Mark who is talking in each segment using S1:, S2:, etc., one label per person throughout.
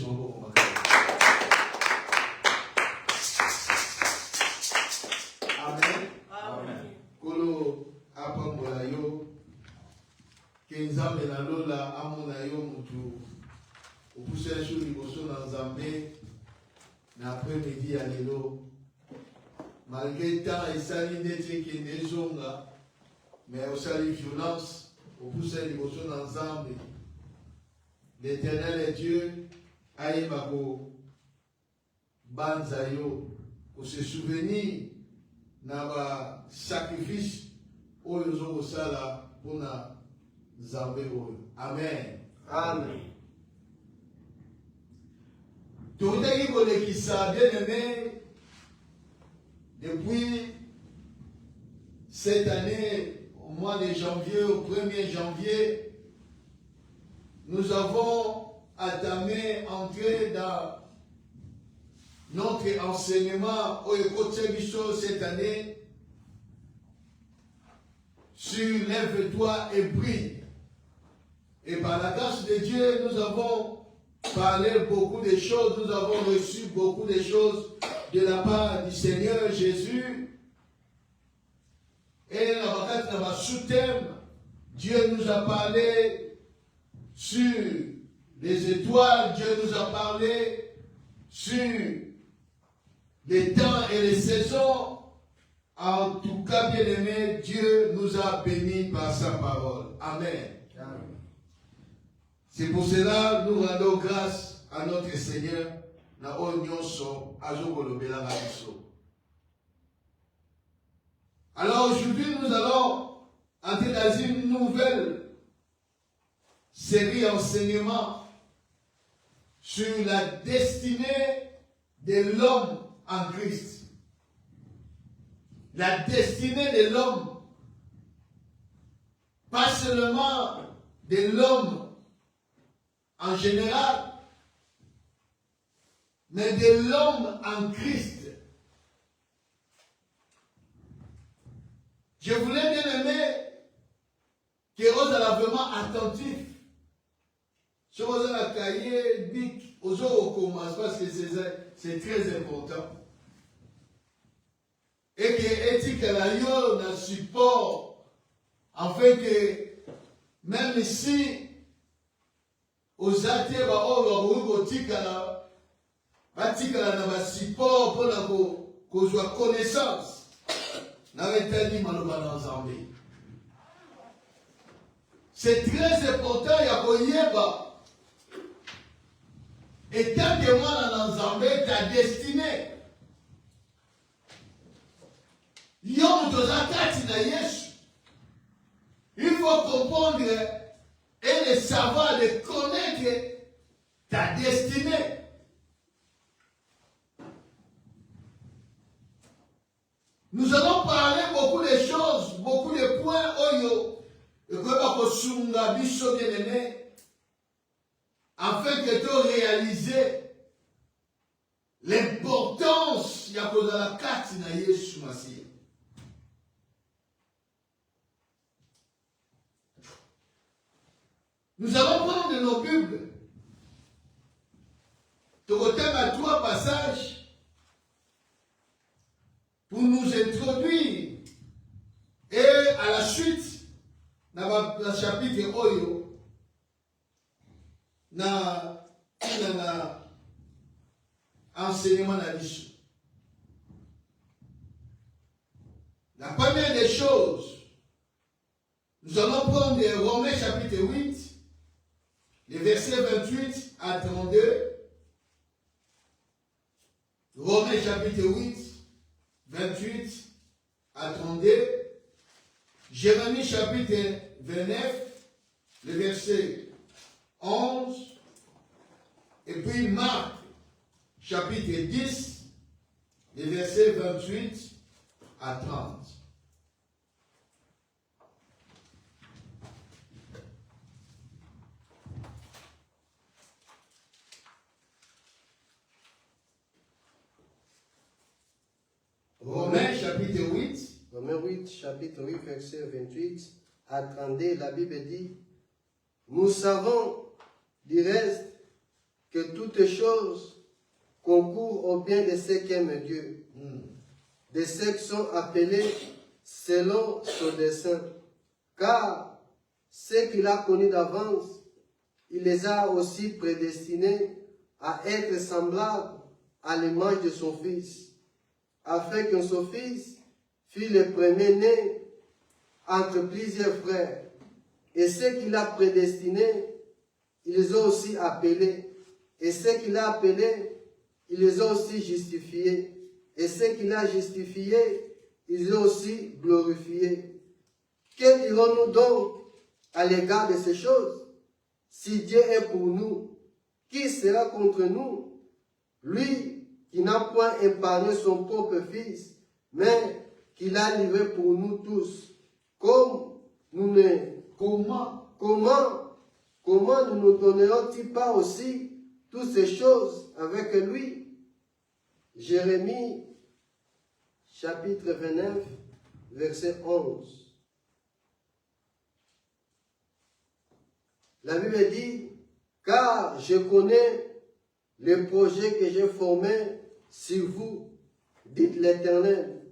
S1: Amen. Amen. Kolo apambola yo kenzambe na lola amona yo mutu opusha shu liboso na nzambe na après-midi ya lelo malgré temps esali ndeti ekende ezonga mais osali violence opusha liboso na nzambe. L'Éternel est Dieu ayeba ko banza yo ko se souvenir na ba sacrifice oyo ozokosala mpona nzambe oyo. Amen. Amen. Tokutaki kolekisa bien-aimé depuis cette année au mois de janvier, au 1er janvier, nous avons entré dans notre enseignement au Ekotebiso cette année sur lève-toi et brille. Et par la grâce de Dieu, nous avons parlé beaucoup de choses, nous avons reçu beaucoup de choses de la part du Seigneur Jésus. Et dans ma sous-thème, Dieu nous a parlé sur les étoiles, Dieu nous a parlé sur les temps et les saisons. En tout cas, bien aimé, Dieu nous a bénis par sa parole. Amen. Amen. C'est pour cela que nous rendons grâce à notre Seigneur. Alors aujourd'hui, nous allons entrer dans une nouvelle série d'enseignements sur la destinée de l'homme en Christ. La destinée de l'homme, pas seulement de l'homme en général, mais de l'homme en Christ. Je voulais bien aimer que vous êtes vraiment attentif. Si vous avez un cahier, bic, vous commence parce que c'est très important. Et que éthique la yo na support, en fait que même si aux athées ba o tika na ba support pour la ko soit connaissance na retali maloba na Nzambe. C'est très important ya ko yeba. Et tant que moi dans Nzambe ta destinée. Il faut comprendre et le savoir, de connaître ta destinée. Nous allons parler beaucoup de choses, beaucoup de points. Afin que tu réalises l'importance de la carte de Jésus Massia. Nous allons prendre de nos Bibles. Tu retiens 3 passages pour nous introduire. Et à la suite, dans le chapitre Oyo, dans l'enseignement de l'issue. La première des choses, nous allons prendre Romains chapitre 8, les versets 28 à 32. Romains chapitre 8, 28 à 32. Jérémie chapitre 29, le verset 11. Et puis Marc chapitre 10, les versets 28 à 30. Romains chapitre 8.
S2: Romains 8, chapitre 8, verset 28 à 32, la Bible dit: nous savons du reste que toutes choses concourent au bien de ceux qui aiment Dieu, de ceux qui sont appelés selon son dessein. Car ceux qu'il a connus d'avance, il les a aussi prédestinés à être semblables à l'image de son Fils, afin que son Fils fût le premier-né entre plusieurs frères. Et ceux qu'il a prédestinés, il les a aussi appelés. Et ceux qu'il a appelés, il les a aussi justifiés. Et ceux qu'il a justifiés, il les a aussi glorifiés. Que dirons-nous donc à l'égard de ces choses? Si Dieu est pour nous, qui sera contre nous? Lui qui n'a point épargné son propre Fils, mais qui l'a livré pour nous tous. Comment ne nous donnerons-ils pas aussi toutes ces choses avec lui? Jérémie, chapitre 29, verset 11. La Bible dit, car je connais les projets que j'ai formés sur vous, dit l'Éternel,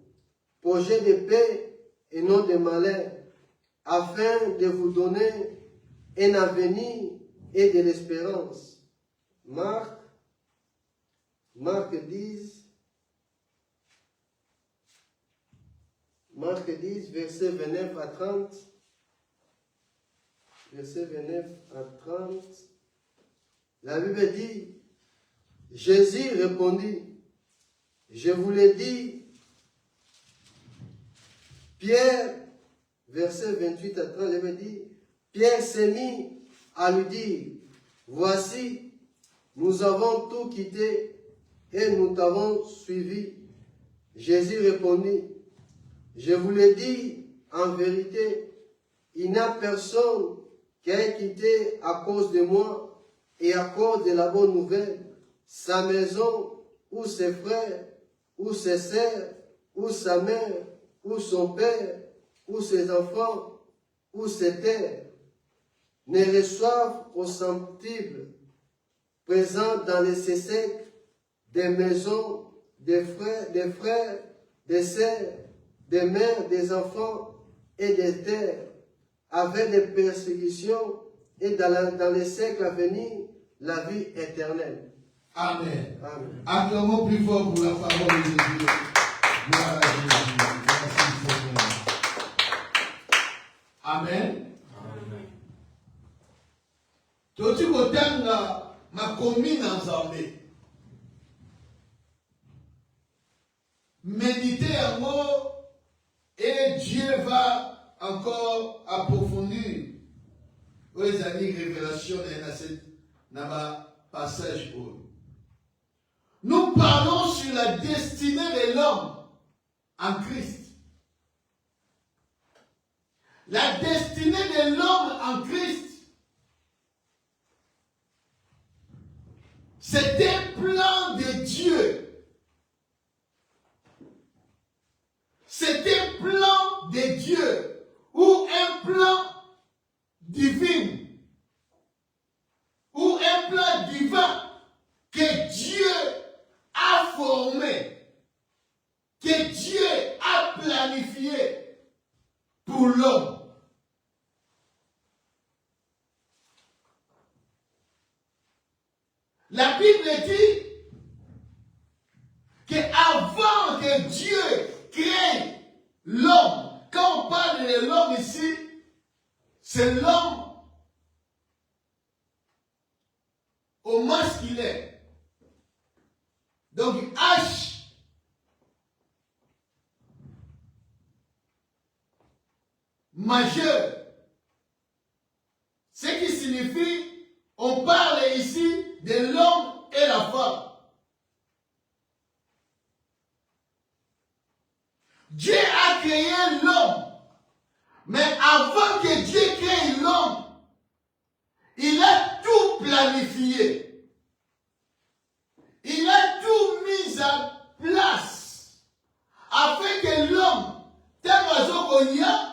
S2: projets de paix et non de malheur, afin de vous donner un avenir et de l'espérance. Marc 10, verset 29 à 30. Verset 29 à 30. La Bible dit, Jésus répondit, je vous l'ai dit, Pierre, verset 28 à 30, la Bible dit, Pierre s'est mis à lui dire, voici, nous avons tout quitté et nous t'avons suivi. Jésus répondit, je vous l'ai dit en vérité, il n'y a personne qui a quitté à cause de moi et à cause de la bonne nouvelle, sa maison, ou ses frères, ou ses sœurs, ou sa mère, ou son père, ou ses enfants, ou ses terres, ne reçoivent au centuple présent dans les sésecs des maisons, des frères, des sœurs, des mères, des enfants et des terres, avec des persécutions et dans les siècles à venir, la vie éternelle.
S1: Amen.
S2: Amen.
S1: Acclamons plus fort pour la parole de Dieu. Gloire à Jésus. Merci Seigneur. Amen. Toti kotanga makomi na Nzambe. Méditez yango et Dieu va encore approfondir. Les amis, révélation dans ma passage. Nous parlons sur la destinée de l'homme en Christ. La destinée de l'homme en Christ, c'est un plan de Dieu. C'est un plan de Dieu ou un plan divin ou un plan divin que Dieu a formé, que Dieu a planifié pour l'homme. La Bible dit qu'avant que Dieu crée l'homme, quand on parle de l'homme ici, c'est l'homme au masculin. Donc H. Majeur. Ce qui signifie, on parle ici de l'homme et la femme. Dieu a créé l'homme. Mais avant que Dieu crée l'homme, il a tout planifié. Il a tout mis en place afin que l'homme, tel azokonia,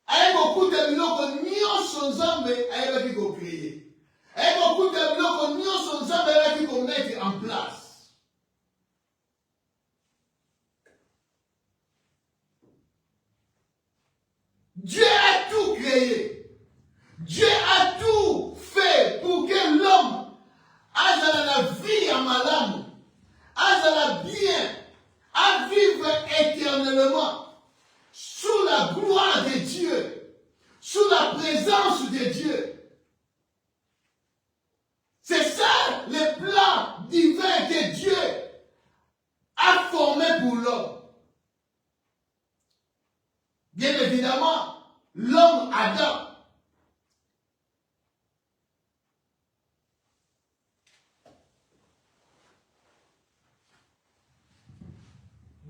S1: avec beaucoup de biloko nyonso Nzambe ayebaki ko créer. Avec beaucoup de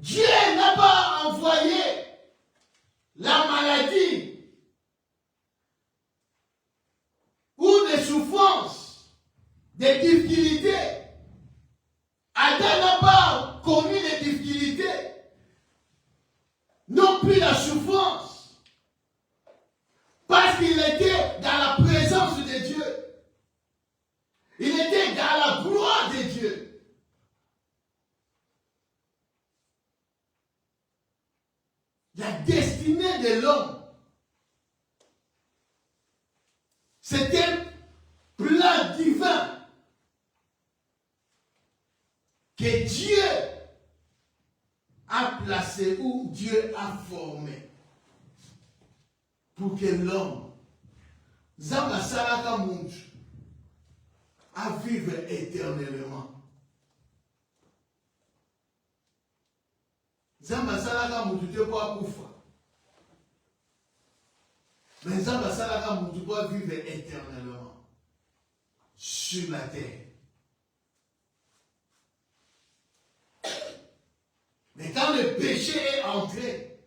S1: Dieu n'a pas envoyé la maladie ou des souffrances, des difficultés. Adam n'a pas connu les difficultés, non plus la souffrance, parce qu'il était dans la présence de Dieu. Il était dans la gloire de Dieu. La destinée de l'homme, c'était un plan divin que Dieu a placé ou Dieu a formé pour que l'homme, Zamba Salaka Munch, à vivre éternellement. Zamba Salaka Munch, tu pas koufa. Mais Zamba Salaka Munch, tu dois vivre éternellement sur la terre. Mais quand le péché est entré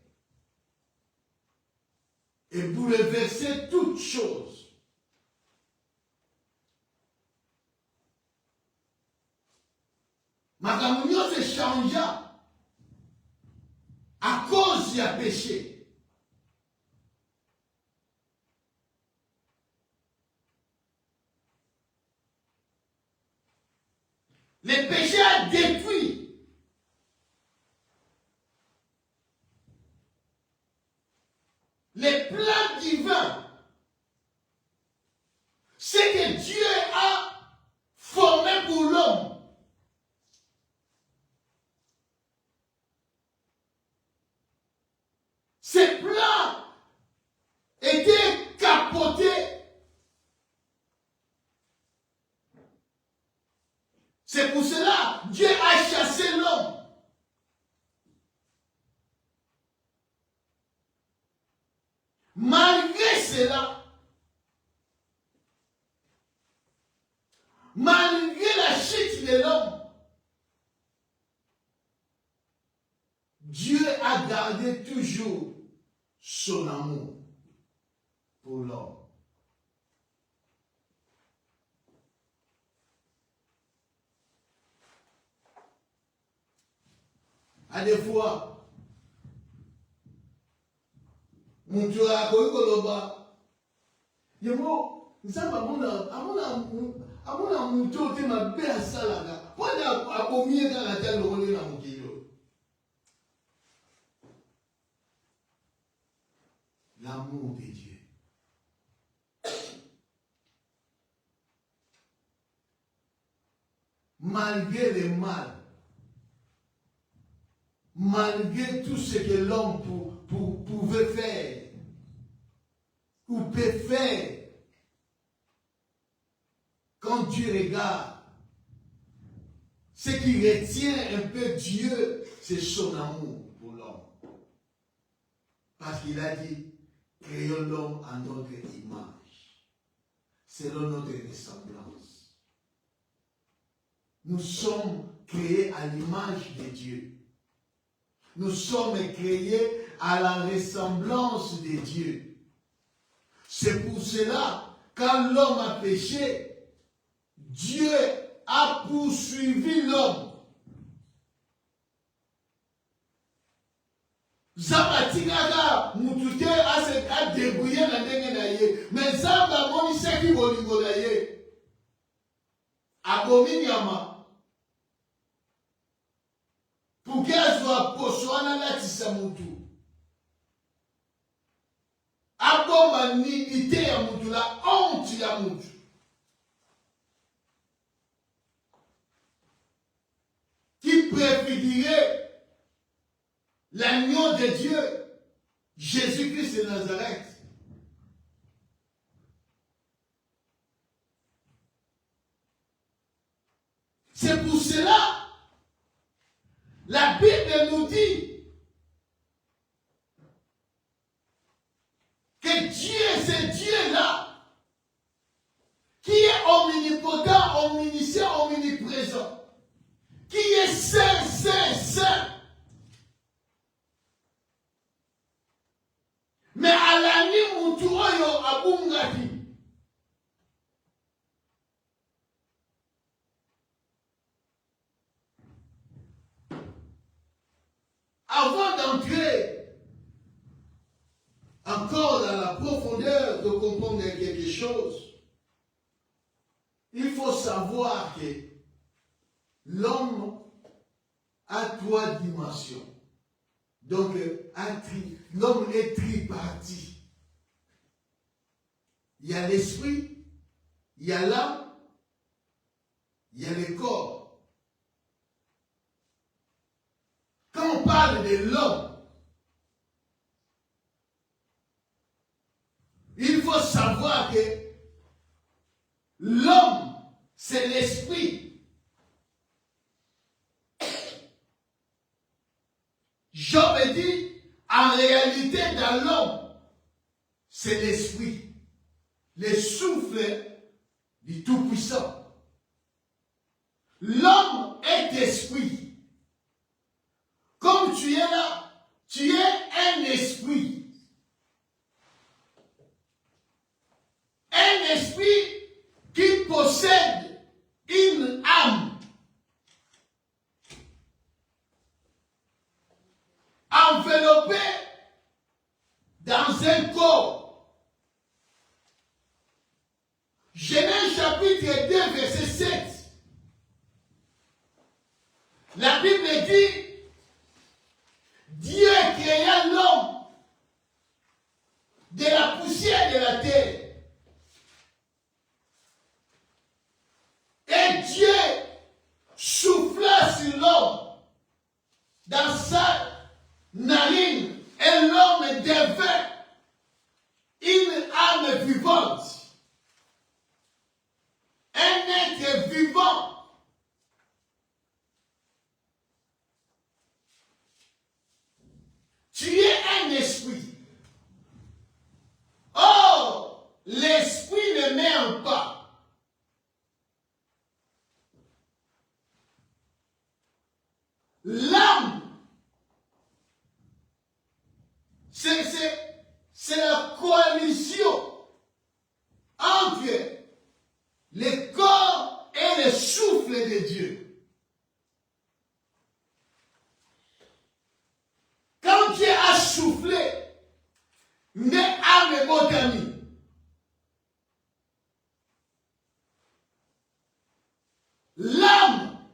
S1: et bouleversé toutes choses, ma communion se changea à cause du péché. Le péché a détruit les plans divins. Ce que Dieu a formé pour l'homme. Ces plans étaient capotés. C'est pour cela que Dieu a chassé l'homme. Malgré cela, malgré la chute de l'homme, Dieu a gardé toujours son amour pour l'homme. À des fois, mon Dieu a connu Koloba. Yemo, Nzamba amona muto te mabe asalaga. Wana akomie dans la terre le rôle na mukilo. L'amour de Dieu. Malgré le mal, malgré tout ce que l'homme pouvait faire ou peut faire, quand Dieu regarde, ce qui retient un peu Dieu, c'est son amour pour l'homme. Parce qu'il a dit, créons l'homme à notre image, selon notre ressemblance. Nous sommes créés à l'image de Dieu. Nous sommes créés à la ressemblance de Dieu. C'est pour cela, quand l'homme a péché, Dieu a poursuivi l'homme. Zabatikaka mutute a débrouillé la ndenge na ye, mais Zamba moni seki bolingo na ye. Abomi nyama. Pour qu'elle soit pochoana la tisamutu. Aboma ni ite ya mutu, la honte ya mutu. Qui préférerait l'agneau de Dieu, Jésus-Christ de Nazareth. C'est pour cela, la Bible nous dit que Dieu, c'est Dieu-là, qui est omnipotent, omniscient, omniprésent, qui est saint, saint, saint. de comprendre quelque chose, il faut savoir que l'homme a trois dimensions. Donc, l'homme est triparti. Il y a l'esprit, il y a l'âme, il y a le corps. Quand on parle de l'homme, il faut savoir que l'homme, c'est l'esprit. Job dit, en réalité, dans l'homme, c'est l'esprit, le souffle du Tout-Puissant. L'homme est esprit. Comme tu es là, tu es un esprit. Un esprit qui possède une âme. Enveloppé dans un corps. Genèse chapitre 2, verset 7. La Bible dit, Dieu créa l'homme de la poussière de la terre. Et Dieu souffla sur l'homme dans sa narine, et l'homme devint une âme vivante, un être vivant. Tu es un esprit. Or, l'esprit ne meurt pas. L'âme, c'est la coalition entre le corps et le souffle de Dieu. Quand Dieu a soufflé, mais âme botanie, l'âme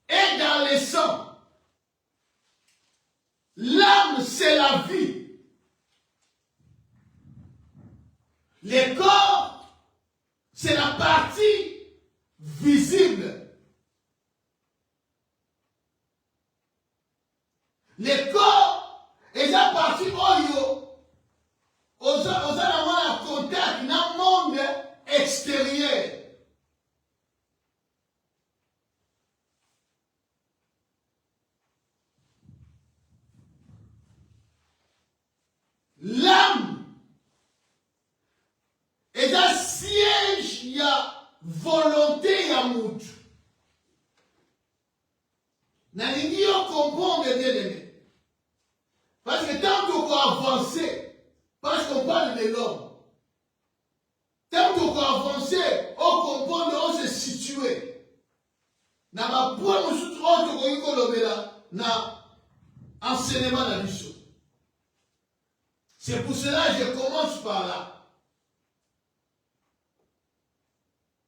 S1: est dans le sang. L'âme, c'est la vie. Le corps, c'est la partie visible. Le corps est la partie oyo. Aux en contact dans le monde extérieur. L'âme est un siège, il y a volonté, il y a mout. Nalingi yo comprendre bien aimé. Parce que tant qu'on va avancer, parce qu'on parle de l'homme, tant qu'on va avancer, on comprend, on se situe. Na ma point nous sommes trop de kolobela na enseignement na mission. C'est pour cela que je commence par là.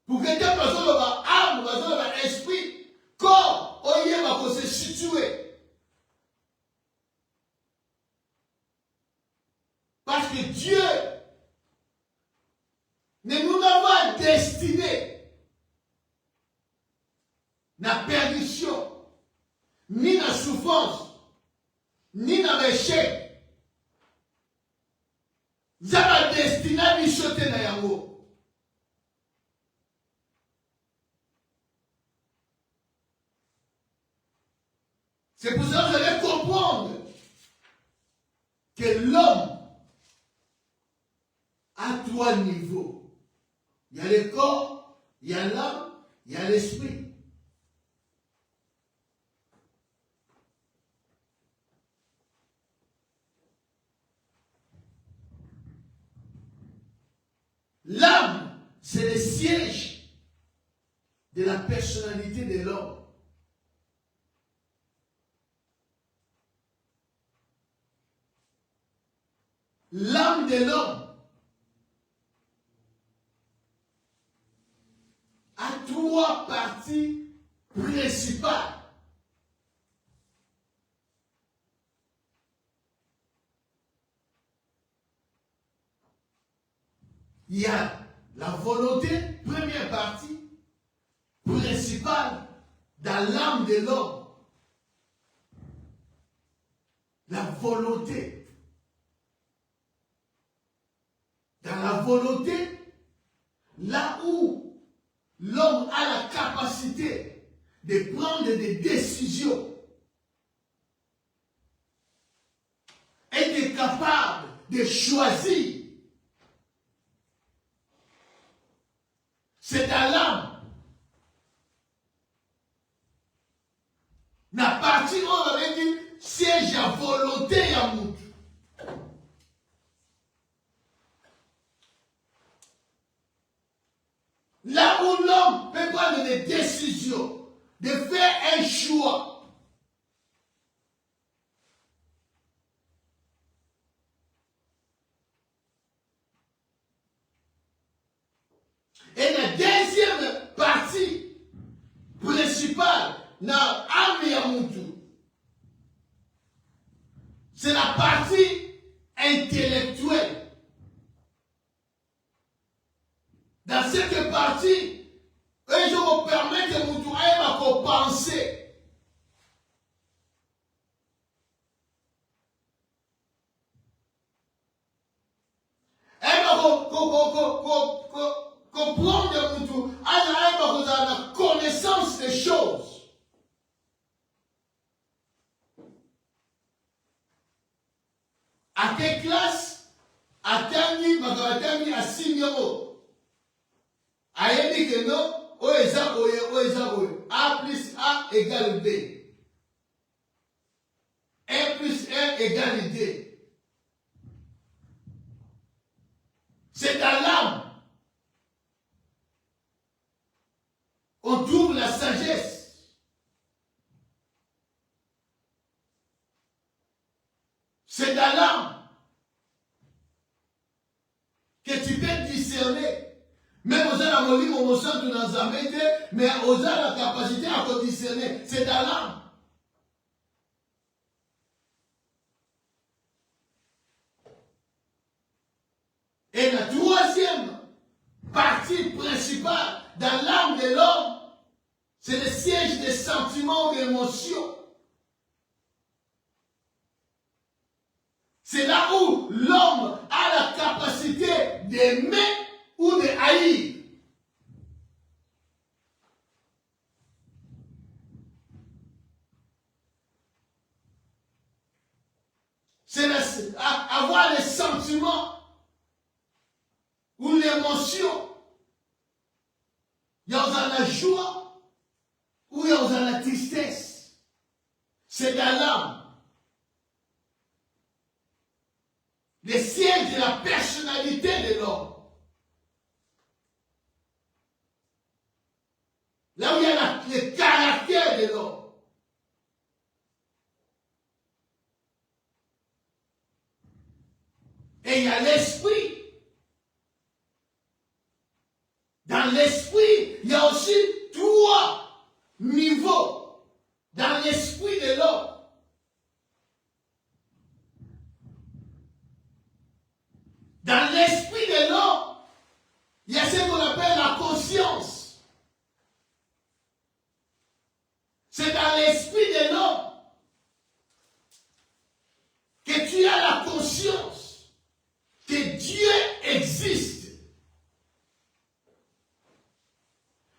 S1: Pour que quelqu'un personne va âme, va esprit, corps, oye va se situer. Parce que Dieu ne nous a pas destiné na perdition, ni na souffrance, ni na échec. Zaba destina bichote na yango. C'est pour ça que vous allez comprendre que l'homme a trois niveaux. Il y a le corps, il y a l'âme, il y a l'esprit. L'âme, c'est le siège de la personnalité de l'homme. l'âme de l'homme a trois parties principales. Il y a la volonté, première partie, principale dans l'âme de l'homme. La volonté. Dans la volonté, là où l'homme a la capacité de prendre des décisions, est capable de choisir. C'est dans l'âme. La partie où on avait dit siège à volonté à Moutou. Là où l'homme peut prendre des décisions, de faire un choix. Et la deuxième partie principale dans l'âme et Moutou, c'est la partie intellectuelle. Dans cette partie, je vous permets de vous à penser. Comprendre la connaissance des choses. À quelle classe atteignez à 6 euros? A dit que non, A plus A égale B. 1 plus 1 égale 2. C'est dans l'âme. On trouve la sagesse. C'est dans l'âme que tu peux discerner. Même aux la moline, on sent dans un mais aux la capacité à discerner. C'est dans l'âme. Et la troisième partie principale dans l'âme de l'homme, c'est le siège des sentiments et des émotions. C'est là où l'homme a la capacité d'aimer ou de haïr. C'est avoir les sentiments ou l'émotion. Il y a la joie ou il y a la tristesse. C'est dans l'âme. Le siège de la personnalité de l'homme. Là où il y a le caractère de l'homme. Et il y a l'esprit. Dans l'esprit, il y a aussi 3 niveaux dans l'esprit de l'homme. Dans l'esprit de l'homme, il y a ce qu'on appelle la conscience. C'est dans l'esprit de l'homme que tu as la conscience que Dieu existe.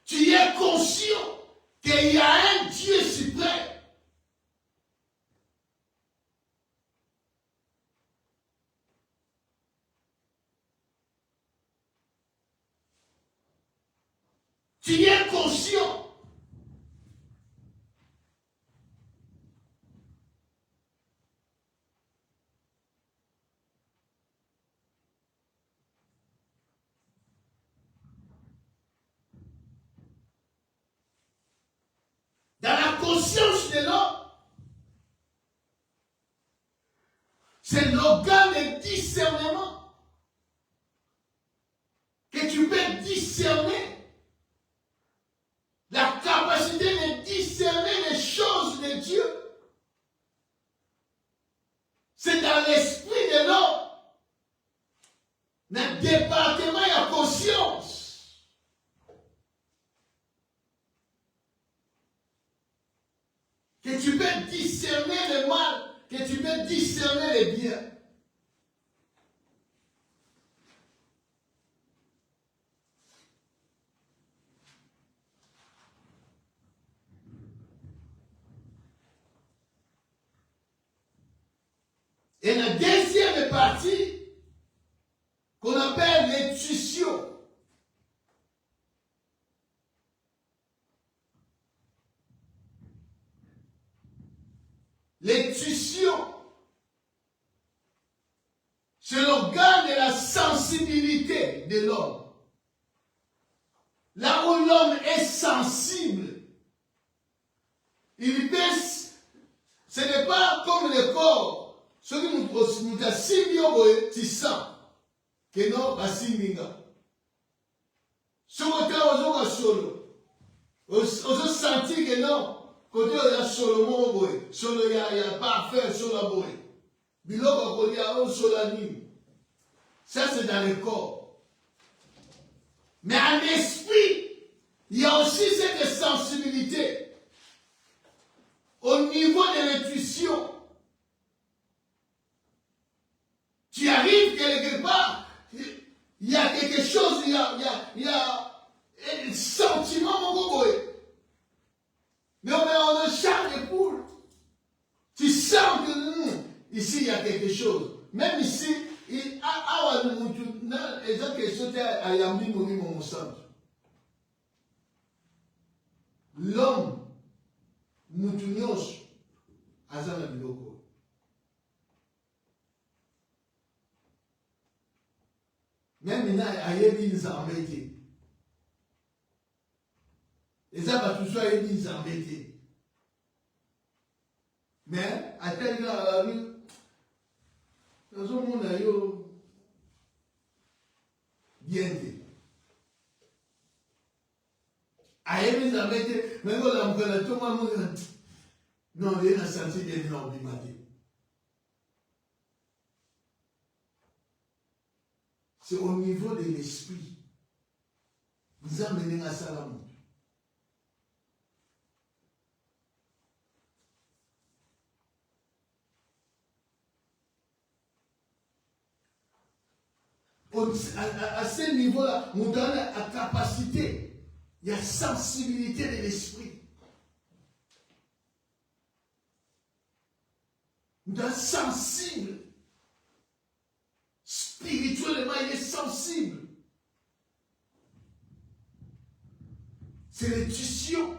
S1: Tu es conscient qu'il y a un Dieu suprême. Tu es conscient. Dans la conscience de l'homme, c'est l'organe de discernement Dans le département, il y a conscience. Que tu peux discerner le mal, que tu peux discerner le bien. Et la deuxième partie, qu'on appelle l'intuition. L'intuition, c'est l'organe de la sensibilité de l'homme. Là où l'homme est sensible, il peut, ce n'est pas comme le corps. Ce qui nous a simbié, tu sens que non, va simbinga. Ce côté, on a solo. On a senti que non, côté, il y a solo, solo, il y a pas faire, solo, boy. Biloko, il y a un solanime. Ça, c'est dans le corps. Mais en esprit, il y a aussi cette sensibilité au niveau de l'intuition. Tu arrives quelque part, il y a quelque chose, il y a un sentiment, mon beau. Mais on a chaque épaule. Tu sens que ici, il y a quelque chose. Même ici, il y a quelque chose à Yambi Mouni, mon centre. L'homme, Moutunios, Azana Biloko. Même maintenant, il y a des embêtés. Et ça va tout ça, il y a des embêtés. Mais, à tel cas, dans un monde, il y a bien dit. Il y a des embêtés. Mais quand on a tout le monde, non, il y a un senti bien énorme. C'est au niveau de l'esprit. Vous amenez à ça la montre. À ce niveau-là, nous donne la capacité, il y a sensibilité de l'esprit. Nous sommes sensibles. Spirituellement, il est sensible. C'est l'intuition.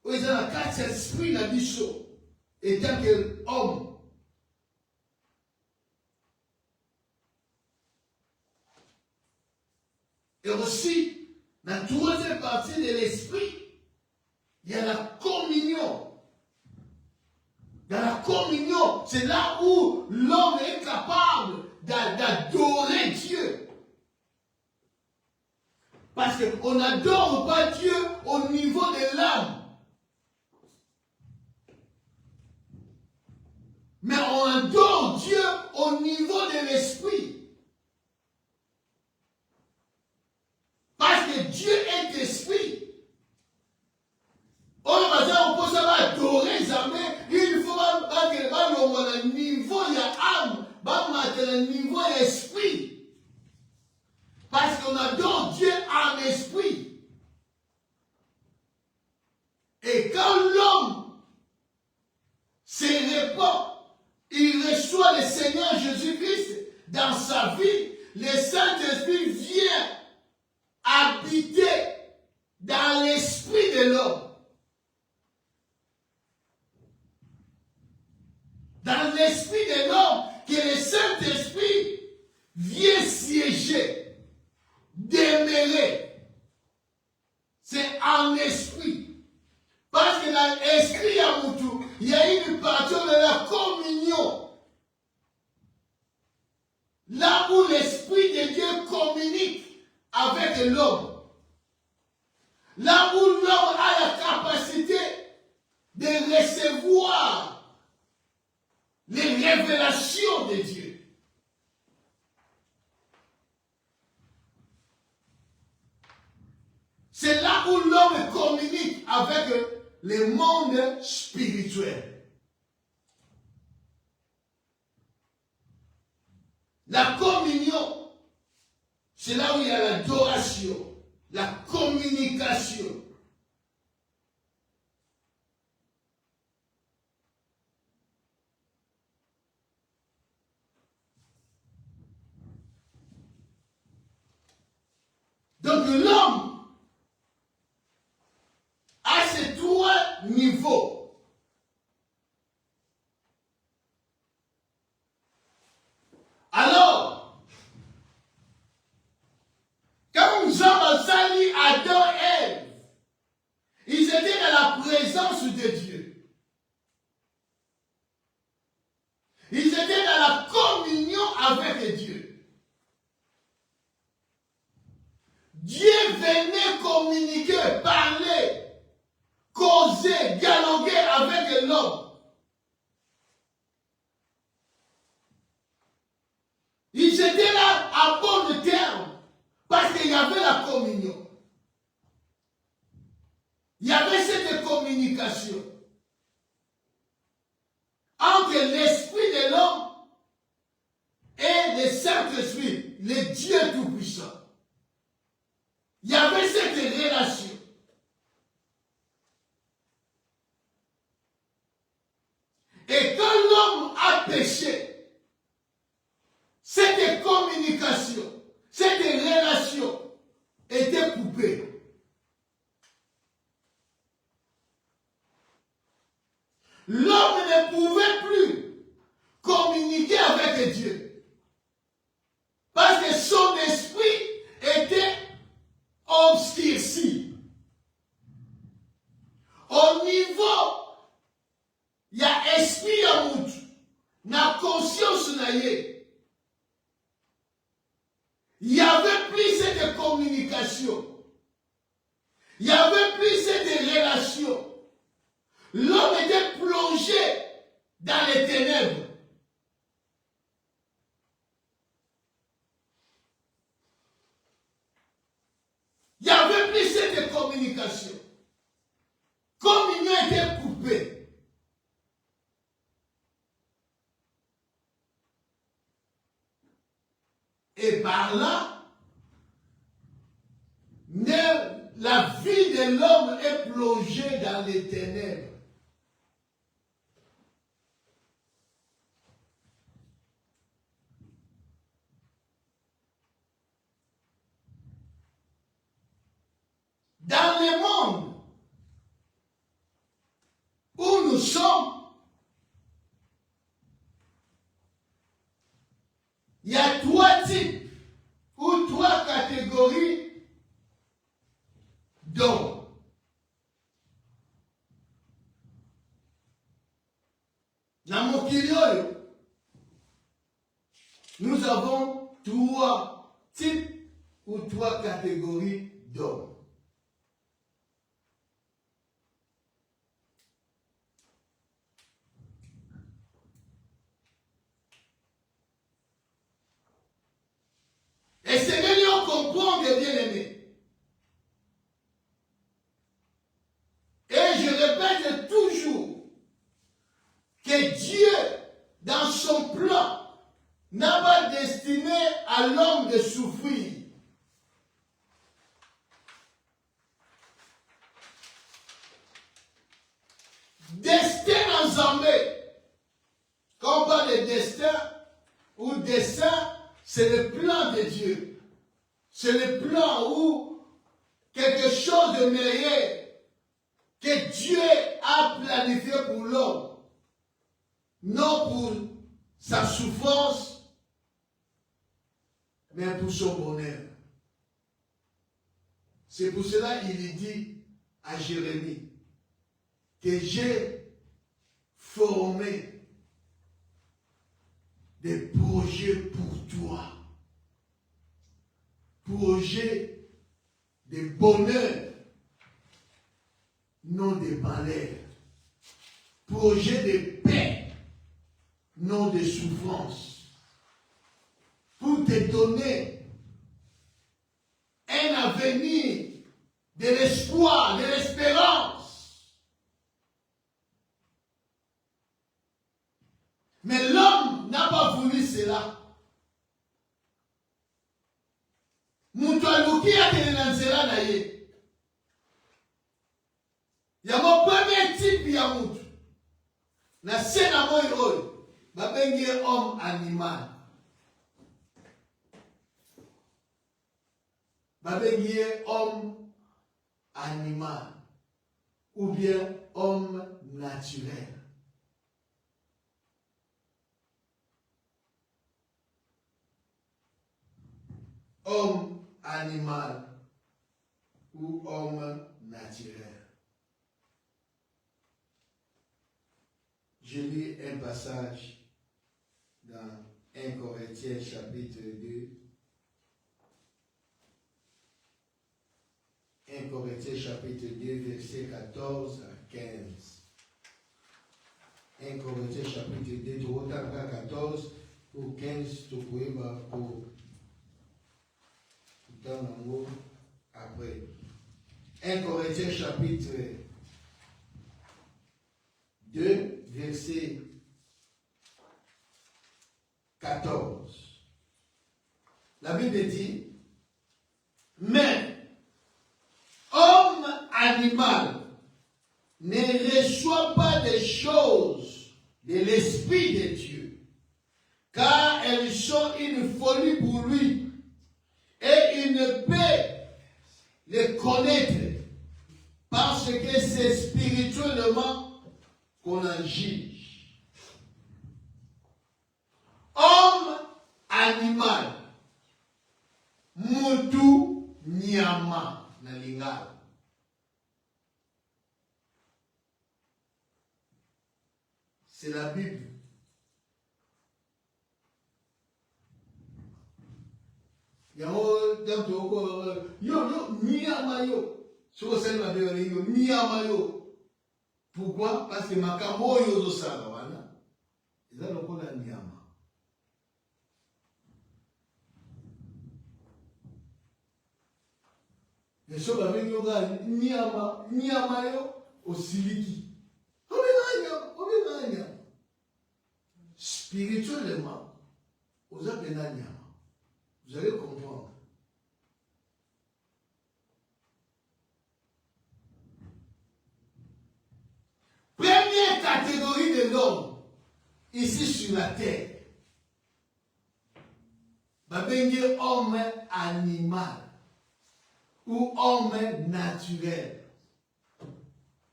S1: Où ils ont la carte, c'est l'esprit, la bichot. Et tant que homme. Et aussi, dans la troisième partie de l'esprit, il y a la communion. Dans la communion, c'est là où l'homme est capable d'adorer Dieu. Parce qu'on n'adore pas Dieu au niveau de l'âme. Mais on adore Dieu au niveau de l'esprit. Parce que Dieu est esprit. On peut savoir adorer jamais. Il faut que le niveau il y a âme, le niveau il y a esprit. Parce qu'on adore Dieu en esprit. Et quand l'homme se répand, il reçoit le Seigneur Jésus-Christ dans sa vie, le Saint-Esprit vient habiter dans l'esprit de l'homme. Dans l'esprit de l'homme, que le Saint-Esprit vient siéger, demeurer. C'est en esprit. Parce que dans l'esprit à Moutou, il y a une partie de la communion. Là où l'Esprit de Dieu communique avec l'homme. Là où l'homme a la capacité de recevoir les révélations de Dieu. C'est là où l'homme communique avec le monde spirituel. La communion, c'est là où il y a l'adoration, la communication. Donc l'homme a ces trois niveaux. Alors, quand nous sommes salis Adam et Ève, ils étaient dans la présence de Dieu. Ils étaient dans la communion avec Dieu. Dieu venait communiquer, parler, causer, dialoguer avec l'homme. Ils étaient là à bon terme parce qu'il y avait la communion. Il y avait cette communication entre l'esprit de l'homme et le Saint-Esprit, le Dieu Tout-Puissant. Il y avait cette relation. Et quand l'homme a péché, cette communication, cette relation était coupée. L'homme ne pouvait plus communiquer avec Dieu. Parce que son esprit était obscurci. Au niveau, il y a esprit à moutou, na conscience naïe. Il n'y avait plus cette communication. Il n'y avait plus cette relation. L'homme était plongé dans les ténèbres. Il n'y avait plus cette communication. Communion était coupée. Et par là, la vie de l'homme est plongée dans les ténèbres. Dans le monde où nous sommes, il y a trois types ou trois catégories d'hommes. Dans mon kilo, nous avons trois types ou trois catégories d'hommes. Et c'est que nous comprenons, bien aimés. Et je répète toujours que Dieu, dans son plan, n'a pas destiné à l'homme de souffrir. Destin ensemble. Quand on parle de destin ou dessein, c'est le plan de Dieu. C'est le plan où quelque chose de meilleur que Dieu a planifié pour l'homme. Non pour sa souffrance, mais pour son bonheur. C'est pour cela qu'il dit à Jérémie que j'ai formé des projets pour toi. Projets de bonheur, non de malheur. Projet de paix, non de souffrance. Pour te donner un avenir de l'espoir, de l'espérance. Mais l'homme n'a pas voulu cela. Mutu aluki akele na nzela na ye. Yango premier type ya mutu. Na se na moi oyo babengi homme animal. Babengi homme animal ou bien homme naturel. Homme animal ou homme naturel. Je lis un passage dans 1 Corinthiens chapitre 2. 1 Corinthiens chapitre 2, verset 14 à 15. 1 Corinthiens chapitre 2, tu regardes 14 ou 15, tu peux pour dans le mot après. 1 Corinthiens chapitre 2, verset 14. La Bible dit, mais homme animal ne reçoit pas des choses de l'Esprit de Dieu, car elles sont une folie pour lui, et il ne peut les connaître, parce que c'est spirituellement qu'on en juge. Homme animal, mutu nyama na lingala. C'est la Bible. Pourquoi? Parce que makambo yozo sala wana eza lokola nyama. Yeso babengi yoga nyama yo osiliki. Obenganya. Spirituellement, vous avez nyama. Vous allez comprendre. Première catégorie de l'homme, ici sur la terre, babengi homme animal ou homme naturel,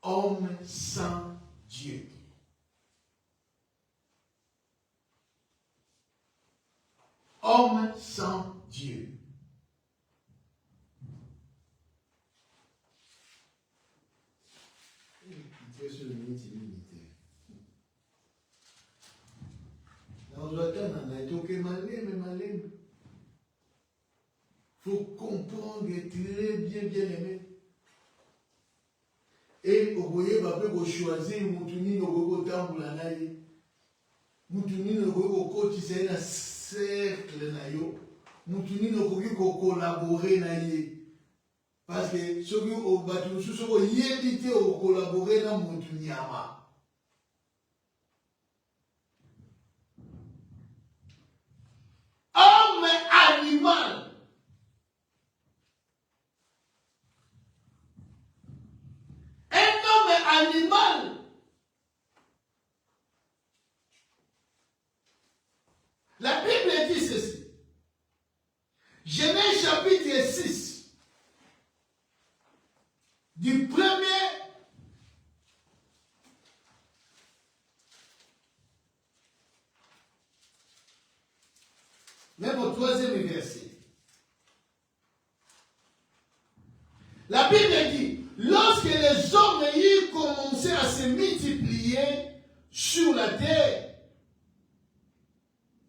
S1: homme sans Dieu. Homme sans Dieu. Il faut comprendre et très bien aimé. Et vous voyez, vous choisir, vous tamboulanaye. Mutunino ko kotisa na cercle na yo. Mutunino ko collaborer na ye. Parce que ceux qui ont battu sous ce yébité au collaborer na mutunyama. Homme animal. Un homme animal. La Bible dit ceci. Genèse chapitre 6, du premier même au troisième verset. La Bible dit, lorsque les hommes eurent commencé à se multiplier sur la terre,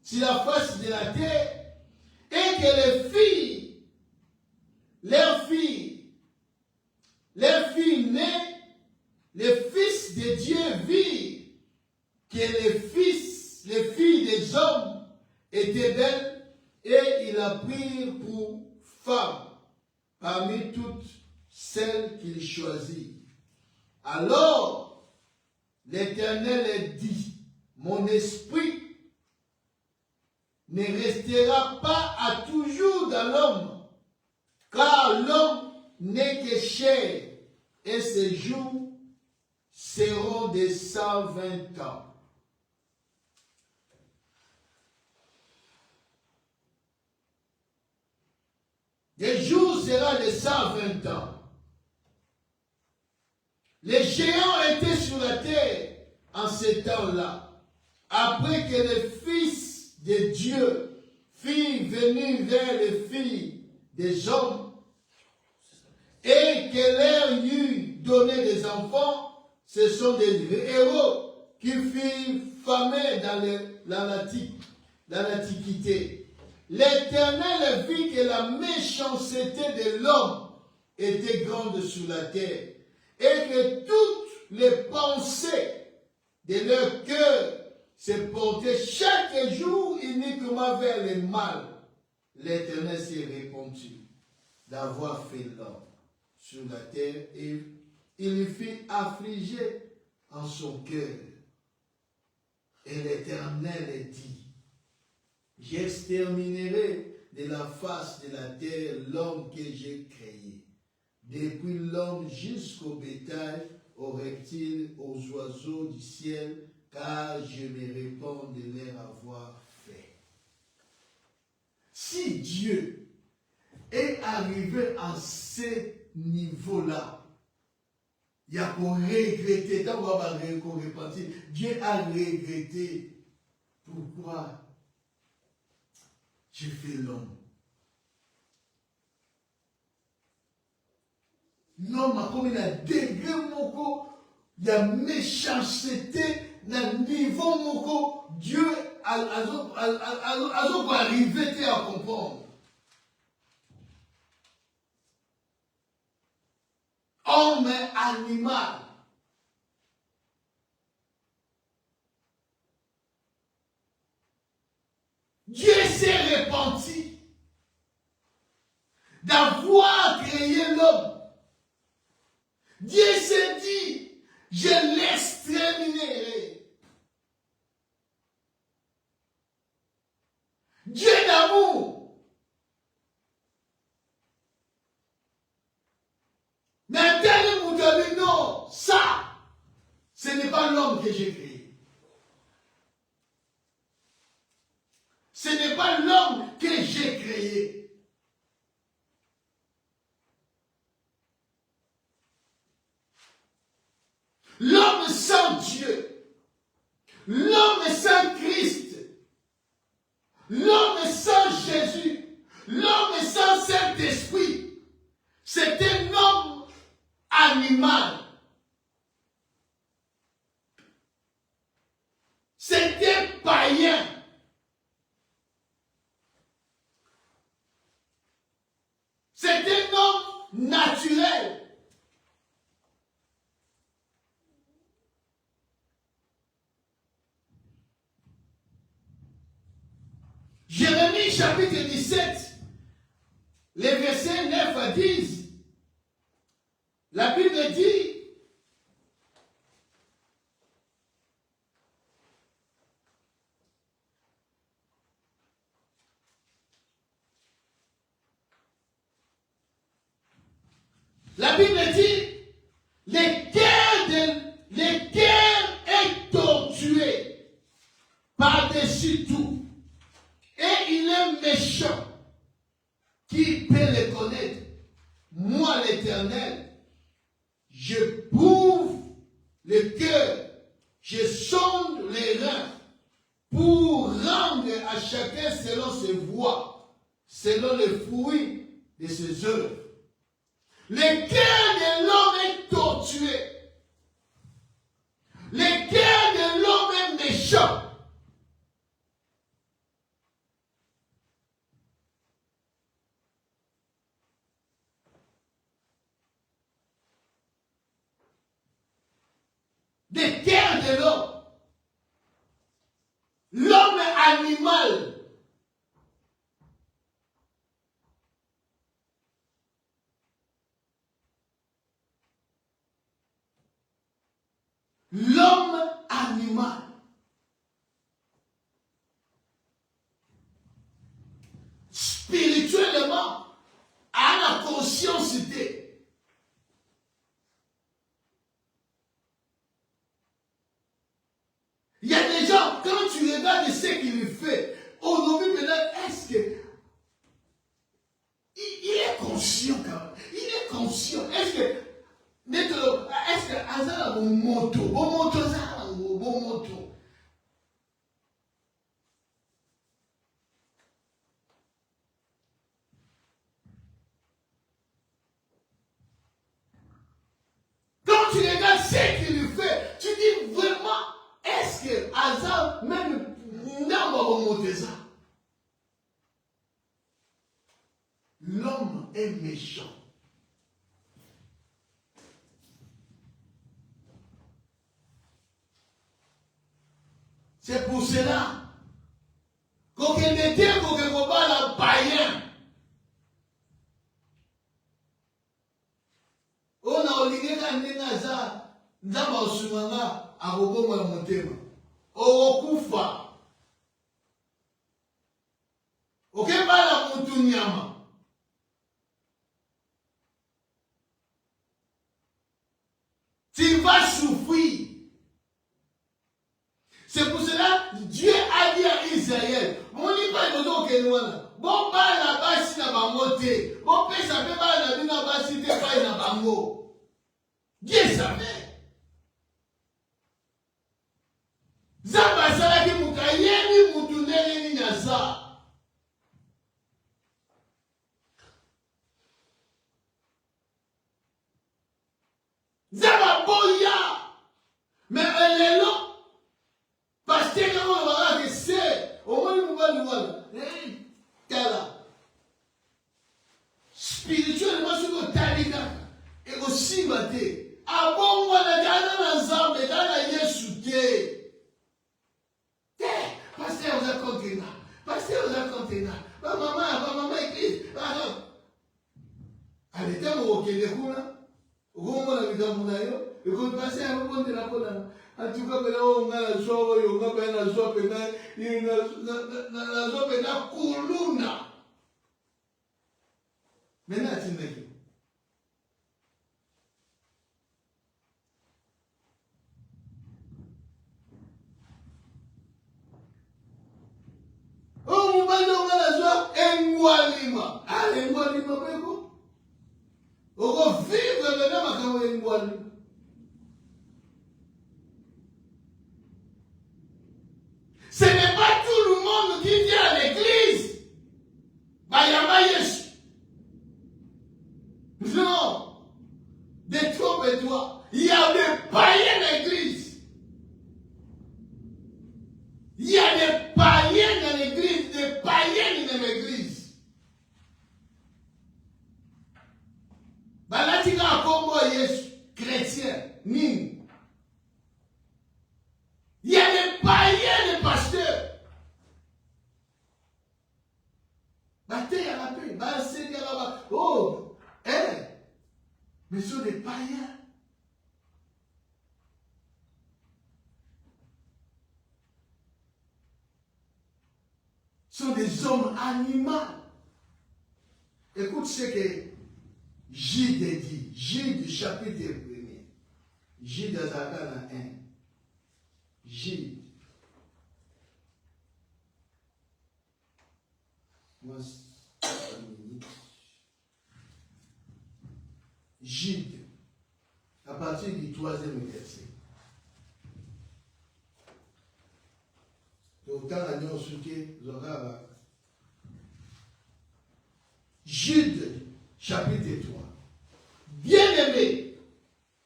S1: sur la face de la terre, et que leurs filles nées, les fils de Dieu virent que les filles des hommes étaient belles, et ils la prirent pour femme parmi toutes celle qu'il choisit. Alors, l'Éternel dit, mon esprit ne restera pas à toujours dans l'homme, car l'homme n'est que chair, et ses jours seront de 120 ans. Les jours seront de 120 ans. Les géants étaient sur la terre en ce temps-là, après que les fils de Dieu furent venus vers les filles des hommes et que leur eut donné des enfants. Ce sont des héros qui furent famés dans l'Antiquité. L'Éternel vit que la méchanceté de l'homme était grande sur la terre et que toutes les pensées de leur cœur se portaient chaque jour uniquement vers le mal. L'Éternel s'est répandu d'avoir fait l'homme sur la terre et il le fit affliger en son cœur. Et l'Éternel dit, j'exterminerai de la face de la terre l'homme que j'ai créé, depuis l'homme jusqu'au bétail, aux reptiles, aux oiseaux du ciel, car je me répands de leur avoir fait. Si Dieu est arrivé à ce niveau-là, il y a qu'on regretter, tant qu'on va repentir, Dieu a regretté. Pourquoi j'ai fait l'homme? L'homme, comme il a degré moko, il y a méchanceté, dans le niveau moko, Dieu a arrivé à comprendre. Homme et animal. Dieu s'est repenti d'avoir créé l'homme. Dieu s'est dit, je l'exterminerai. Dieu d'amour. Mais tel vous dit non, ça, ce n'est pas l'homme que j'ai créé. Ce n'est pas l'homme que j'ai créé. L'homme sans Dieu, l'homme sans Christ, l'homme sans Jésus, l'homme sans Saint-Esprit, c'est un homme animal. C'est un païen. C'est un homme naturel. Jérémie chapitre 17, les versets 9 à 10, la Bible dit, le cœur est tortué par-dessus tout. Et il est méchant. Qui peut le connaître? Moi, l'Éternel, je prouve le cœur, je sonde les reins pour rendre à chacun selon ses voies, selon les fruits de ses œuvres. Le cœur de l'homme est tortué. Le cœur de l'homme est méchant. Le cœur de l'homme. L'homme animal. l'homme animal. Spirituellement, a la conscience. Il y a des gens, quand tu regardes ce qu'il fait, aujourd'hui maintenant, est-ce que il est conscient quand même? Il est conscient. Est-ce que Azala bon moto, ça, bon moto. Quand tu regardes ce qu'il fait, tu dis vraiment, est-ce que Azal même n'a pas remonté ça? L'homme est méchant. C'est pour cela qu'on était qu'on combat la païen. On a obligé qu'à Nénaza, Nzamba Osumanga, à Robo Montema. Okufa. Ok, pas la Montuniama. Tu vas souffrir. C'est pour cela que Dieu a dit à Israël, mon n'y pas de dos que nous avons. Bon, pas la base na bangote. Bon, peut ça peut pas la bina base si t'es pas na bango. Dieu savait. Zamba sala ki mukayeni mutuneli ni nasa. Zamba boya. Mais elle est là. Parce que quand on va dire c'est, au moins nous va nous voir. Spirituellement, ce que tu as dit, et aussi maté. Ah bon, on a gardé ensemble, et dans la yesouté. Pasteur, vous a compté là. Pasteur, vous a compté là. Maman, église. Allez, t'as mon roquet, on a vu dans mon aïe. Et quand vous passez à vous, la colonne. En tout cas, on a la joie, on a la joie, la joie, kuluna. Maintenant, tu n'es pas. Oh, on a la joie, Engwalima. Ah, Engwalima, péco. On va vivre maintenant, ma Engwalima. Ce n'est pas tout le monde qui vient à l'église. Bayama Yesu. Non. Détrompe-toi. Il y a des païens dans l'église. Il y a des païens dans l'église, des païennes dans l'église. Balatika Congo Yesu, chrétien, Ning. Il y a des païens, des pasteurs. Bataille à la paix, oh, mais ce sont des païens. Ce sont des hommes animaux. Écoute ce que Gide dit. Gide, chapitre 1er. Gide Zakana 1. Gide. Gide, à partir du 3e verset. Jude, chapitre 3. Bien-aimés,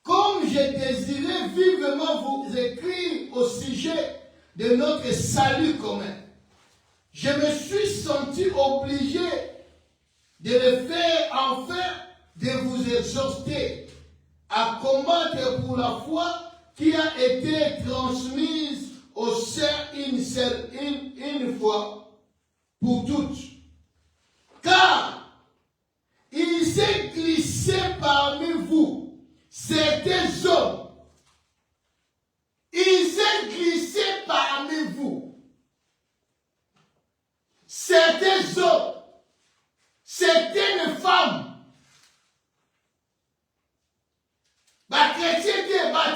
S1: comme j'ai désiré vivement vous écrire au sujet de notre salut commun, je me suis senti obligé de le faire enfin, de vous exhorter à combattre pour la foi qui a été transmise au sein une fois pour toutes. Car il s'est glissé parmi vous certains hommes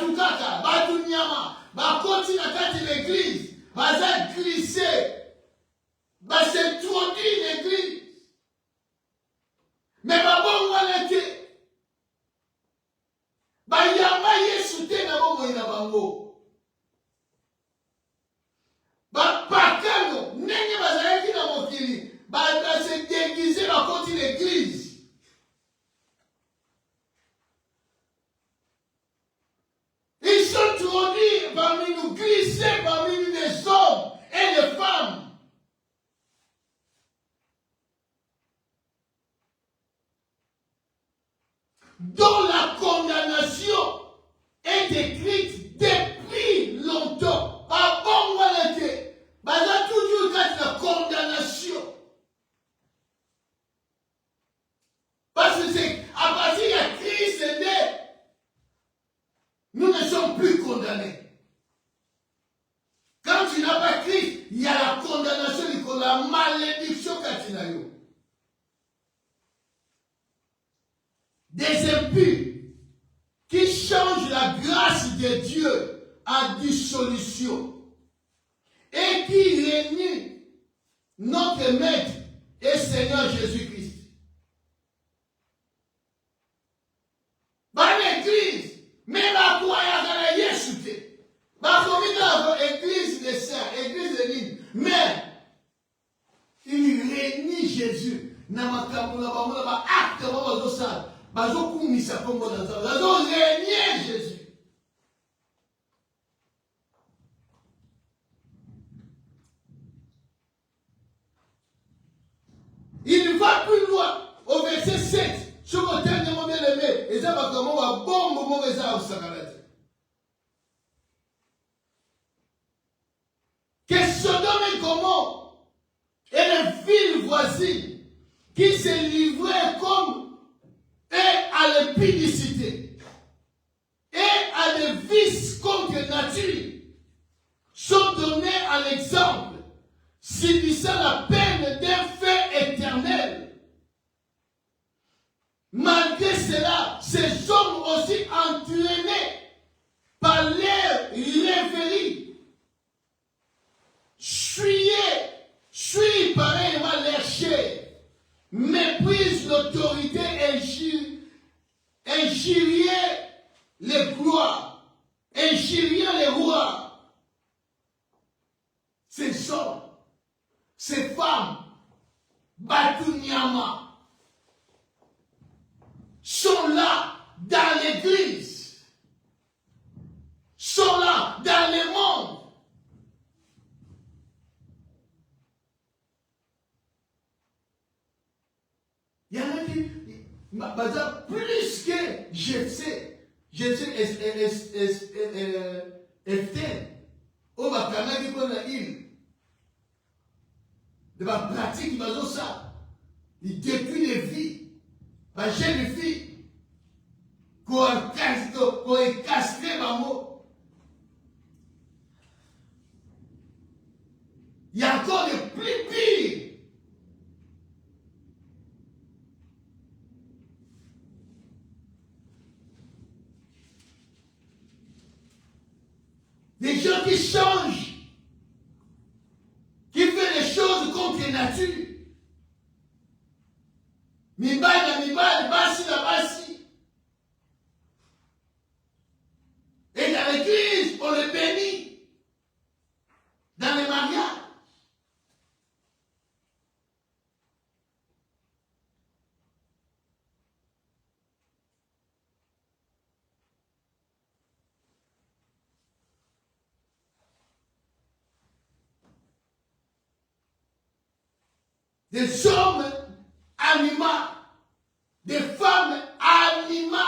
S1: batu kaka, batu nyama, bakoti na kati l'église, baza glissé, s'introduit l'église. Mais babongo wana te. Bayamba Yesu te na bongo ina bango. Bapakano, ndenge bazalaki na mokili, se déguiser bakoti l'église. Ils sont introduits parmi nous, glissés parmi nous, les hommes et les femmes. Dont la condamnation est écrite depuis longtemps. Par bon été, baza toujours la condamnation. Parce que c'est à partir de Christ est né, nous ne sommes plus condamnés. Quand tu n'as pas Christ, il y a la condamnation, la malédiction katinayo. Des impurs qui changent la grâce de Dieu en dissolution et qui réunissent notre Maître et Seigneur Jésus-Christ. Dans l'église, même à quoi il y a Yesu te. Dans l'église des saints, l'église de l'île, mais il réunit Jésus. Namakamoula, acte, bazokumisa kombo na Nzambe, bazorégner Jésus. Il va plus loin au verset 7. Sur le terme de mon bien-aimé, et ça va comme on va bon moment et ça au sacarate. Que Sodome et Gomorrhe et les villes voisines qui se livraient comme et à l'impudicité et à des vices contre nature sont donnés à l'exemple, subissant la peine d'un feu éternel. Malgré cela, ces hommes aussi entraînés par leur rêverie, suivent pareillement leur chair, méprisent l'autorité, injurier les gloires, injurier les rois. Ces hommes, ces femmes, Batunyama, sont là dans l'église, sont là dans le monde. Il y en a qui, plus que je sais Esther, au Bakana qui connaît la île, de ma pratique, il détruit les vies, ma jeune fille, qu'on est castré, maman. Il y a encore des plus pires. Des gens qui changent, qui font des choses contre nature. Mibali, basi na basi. Et dans l'église, on le bénit. Dans les mariages. Des hommes animaux, des femmes animales.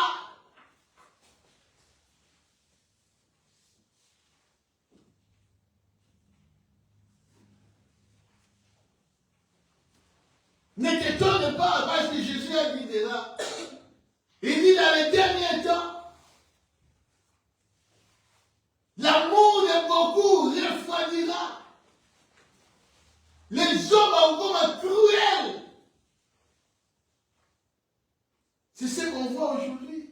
S1: Ne t'étonne pas parce que Jésus a dit de là. Il dit dans les derniers temps, l'amour de beaucoup refroidira. Les hommes ont comme cruels. C'est ce qu'on voit aujourd'hui.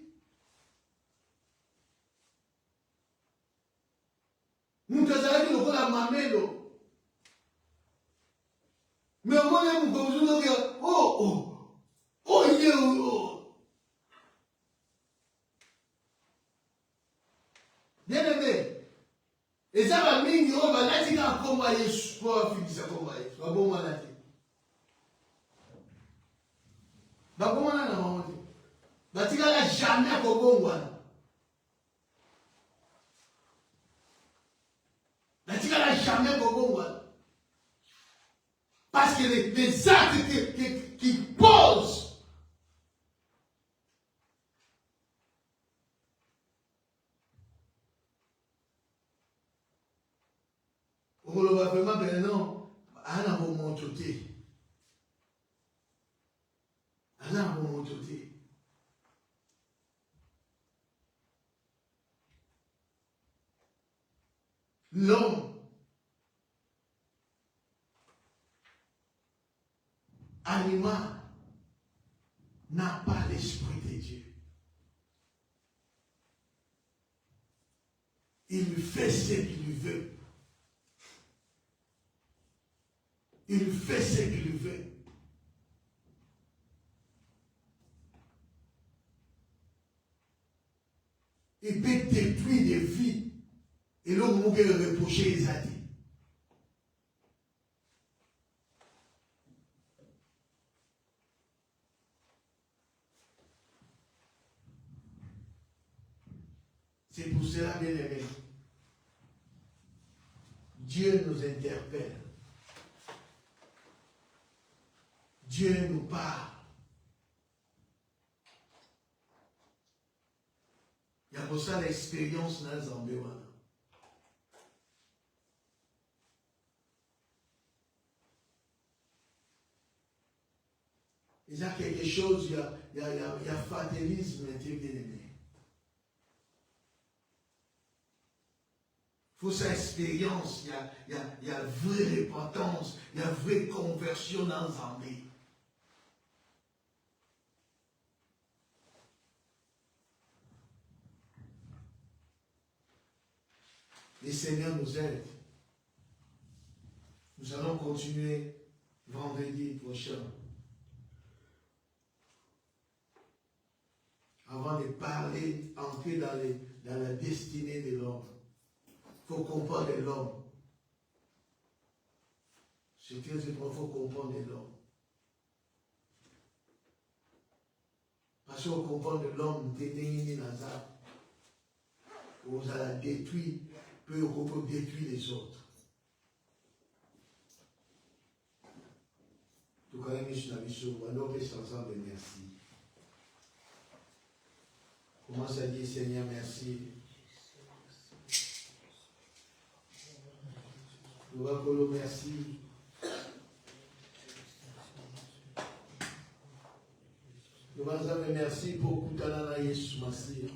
S1: à Mamelo. Mais au moins, vous pouvez dire, il est bien aimé. Et ça va mingi, on va la dire à combat Yesu. Pour finir ça combat Yesu. Va bon malade. Va bon malade na maman. Va tika la jamais ko bon wana. Va tika la jamais ko bon wana. Parce que les actes qui posent on le va vraiment maintenant, à un moment côté. À un moment côté. L'homme animal n'a pas l'esprit de Dieu. Il lui fait ce qu'il lui veut. Il fait ce qu'il lui veut. Il peut détruire des vies. Et l'homme peut le reprocher les athées. C'est pour cela, bien aimé, Dieu nous interpelle. Dieu nous parle. Il y a pour ça l'expérience dans les environs. Il y a quelque chose, il y a fatalisme, Dieu bien aimé. Il faut sa expérience, il y a vraie repentance, il y a vraie conversion dans Zambie. Le Seigneur nous aide. Nous allons continuer vendredi prochain. Avant de parler, entrer dans la destinée de l'homme. Il faut comprendre l'homme. C'est très important, il faut comprendre l'homme. Parce qu'on comprend l'homme, vous allez détruire, peut détruire les autres. Tout cas, on peut s'ensemble merci. Commence à dire Seigneur merci. Nous allons merci. Nous allons merci pour Koutanana Yesu Massia.